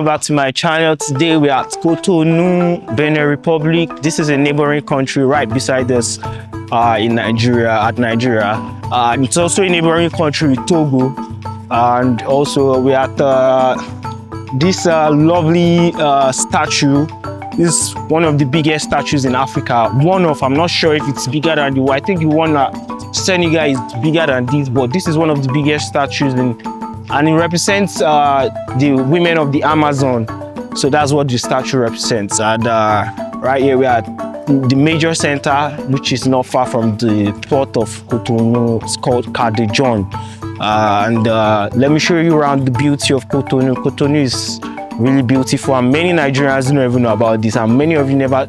back to my channel. Today we are at Cotonou, Benin Republic. This is a neighboring country right beside us in Nigeria. It's also a neighboring country with Togo, and also we are at this lovely statue. This is one of the biggest statues in Africa. I'm not sure if it's bigger than the one. I think the one at Senegal is bigger than this, but this is one of the biggest statues and it represents the women of the Amazon. So that's what the statue represents. And right here we are at the major center, which is not far from the port of Cotonou. It's called Cardijon. Let me show you around the beauty of Cotonou. Cotonou is really beautiful, and many Nigerians don't even know about this, and many of you never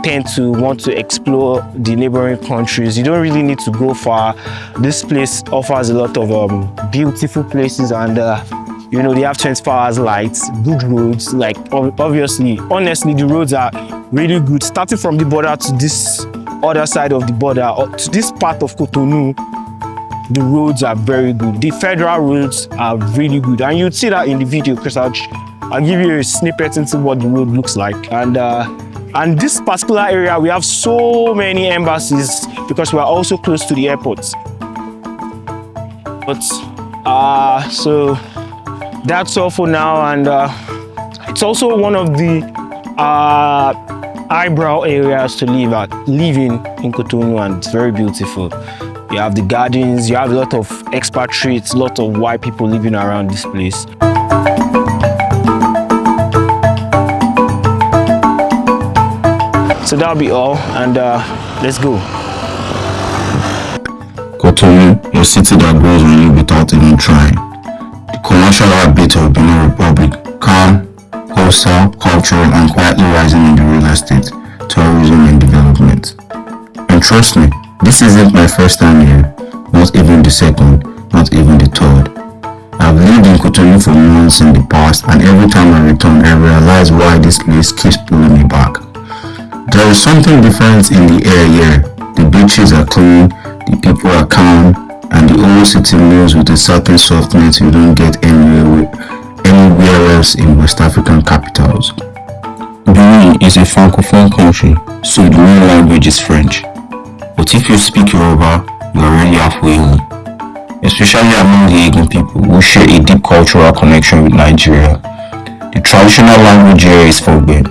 tend to want to explore the neighboring countries. You don't really need to go far. This place offers a lot of beautiful places, and you know, they have 24 hours lights, good roads. Like honestly the roads are really good, starting from the border to this other side of the border, or to this part of Cotonou. The roads are very good. The federal roads are really good, and you'd see that in the video because I'll give you a snippet into what the road looks like. And this particular area, we have so many embassies because we are also close to the airport. But so that's all for now, and it's also one of the eyebrow areas to live in Cotonou, and it's very beautiful. You have the gardens, you have a lot of expatriates, a lot of white people living around this place. So that'll be all, and let's go. Cotonou, a city that grows on you without even trying. The commercial heartbeat of Benin Republic, calm, wholesale, cultural, and quietly rising in the real estate, tourism, and development. And trust me, this isn't my first time here, not even the second, not even the third. I've lived in Cotonou for months in the past, and every time I return, I realize why this place keeps pulling me back. There is something different in the air here. The beaches are clean, the people are calm, and the old city moves with a certain softness you don't get anywhere else in West African capitals. Benin is a francophone country, so the main language is French. But if you speak Yoruba, you are already halfway home. Especially among the Igbo people, who share a deep cultural connection with Nigeria. The traditional language here is Fogbe,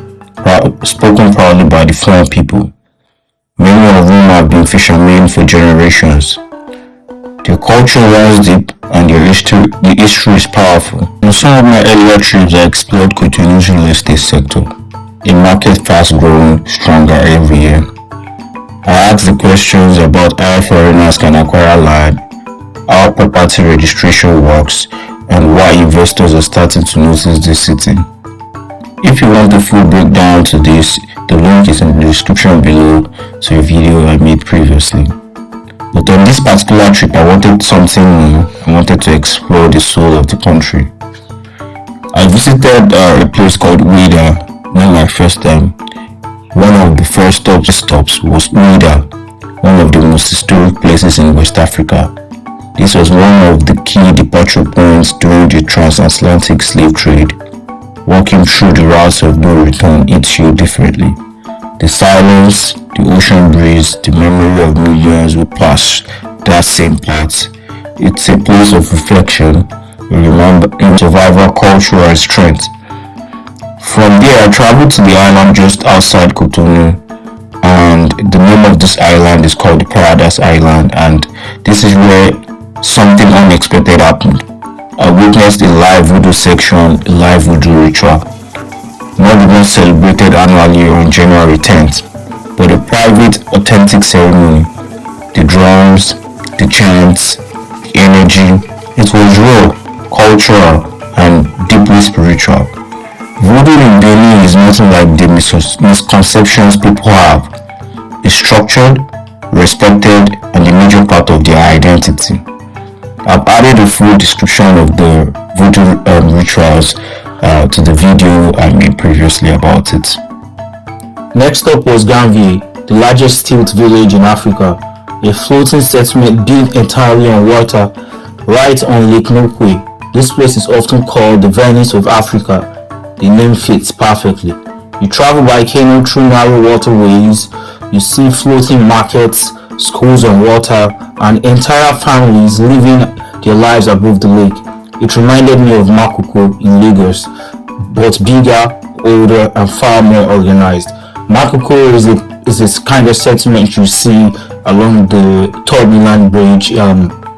spoken proudly by the Fon people, many of whom have been fishermen for generations. Their culture runs deep, and the history is powerful. In some of my earlier trips, I explored Cotonou's real estate sector, a market fast-growing, stronger every year. I asked the questions about how foreigners can acquire land, how property registration works, and why investors are starting to notice this city. If you want the full breakdown to this, the link is in the description below to a video I made previously. But on this particular trip, I wanted something new. I wanted to explore the soul of the country. I visited a place called Ouidah, not my first time. One of the first stops was Ouidah, one of the most historic places in West Africa. This was one of the key departure points during the transatlantic slave trade. Walking through the routes of no return hits you differently. The silence, the ocean breeze, the memory of millions who pass that same path. It's a place of reflection, a survival culture and strength. From there, I traveled to the island just outside Cotonou, and the name of this island is called the Paradise Island, and this is where something unexpected happened. I witnessed a live voodoo section, a live voodoo ritual. Not the one celebrated annually on January 10th, but a private, authentic ceremony. The drums, the chants, the energy, it was raw, cultural, and deeply spiritual. Voodoo in Benin is nothing like the misconceptions people have. It's structured, respected, and a major part of their identity. I've added a full description of the voodoo rituals to the video I made previously about it. Next up was Ganvié, the largest stilt village in Africa, a floating settlement built entirely on water right on Lake Nokwe. This place is often called the Venice of Africa. the name fits perfectly. You travel by canoe through narrow waterways, you see floating markets, schools on water, and entire families living their lives above the lake. It reminded me of Makoko in Lagos, but bigger, older, and far more organized. Makoko is this kind of settlement you see along the Third Mainland Bridge,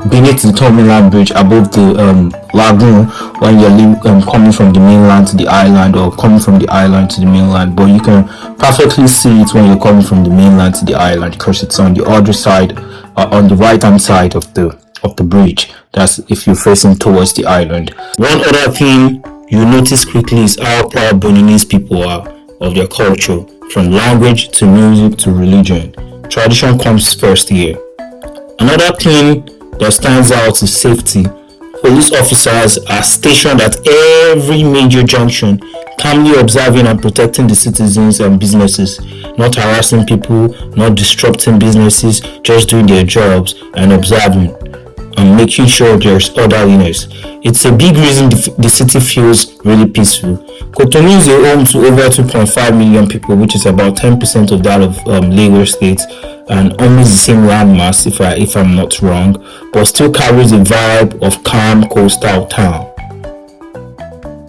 beneath the Third Mainland Bridge, above the lagoon, when you're coming from the mainland to the island, or coming from the island to the mainland. But you can perfectly see it when you're coming from the mainland to the island, because it's on the other side, on the right hand side of the bridge. That's if you're facing towards the island. One other thing you notice quickly is how proud Beninese people are of their culture, from language to music to religion. Tradition comes first here. Another thing that stands out is safety. Police officers are stationed at every major junction, calmly observing and protecting the citizens and businesses, not harassing people, not disrupting businesses, just doing their jobs and observing and making sure there's orderliness. It's a big reason the city feels really peaceful. Cotonou is a home to over 2.5 million people, which is about 10% of that of Lagos State, and almost the same landmass, if I'm not wrong, but still carries a vibe of calm coastal town.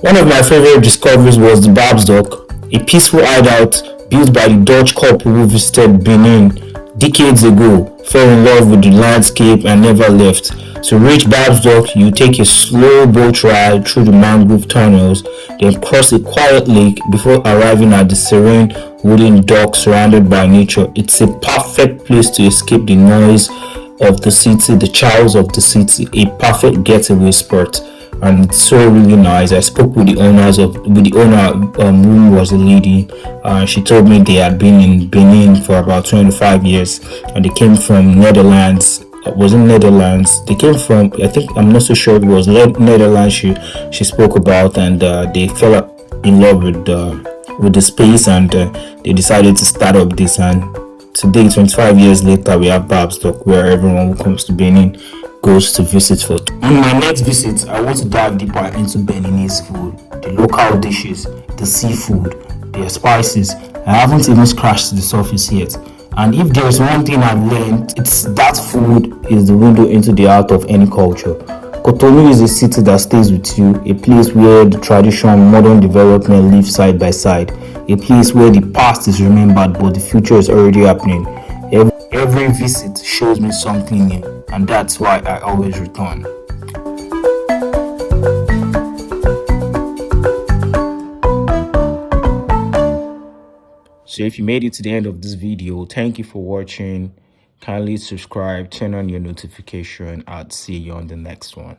One of my favorite discoveries was the Bab's Dock, a peaceful hideout built by the Dutch couple who visited Benin decades ago, fell in love with the landscape and never left. To reach Bab's Dock, you take a slow boat ride through the mangrove tunnels, then cross a quiet lake before arriving at the serene wooden dock surrounded by nature. It's a perfect place to escape the noise of the city, the chows of the city, a perfect getaway spot. And it's so really nice. I spoke with the owner who was a lady. She told me they had been in Benin for about 25 years, and they came from Netherlands. Wasn't Netherlands? They came from, I think, I'm not so sure it was Netherlands. She spoke about, and they fell in love with the space, and they decided to start up this. And today, 25 years later, we have Bab's Dock, where everyone who comes to Benin goes to visit for. On my next visit, I want to dive deeper into Beninese food, the local dishes, the seafood, their spices. I haven't even scratched the surface yet. And if there's one thing I've learned, it's that food is the window into the heart of any culture. Cotonou is a city that stays with you, a place where the tradition and modern development live side by side, a place where the past is remembered but the future is already happening. Every visit shows me something new, and that's why I always return. So if you made it to the end of this video, thank you for watching. Kindly subscribe, turn on your notification. I'll see you on the next one.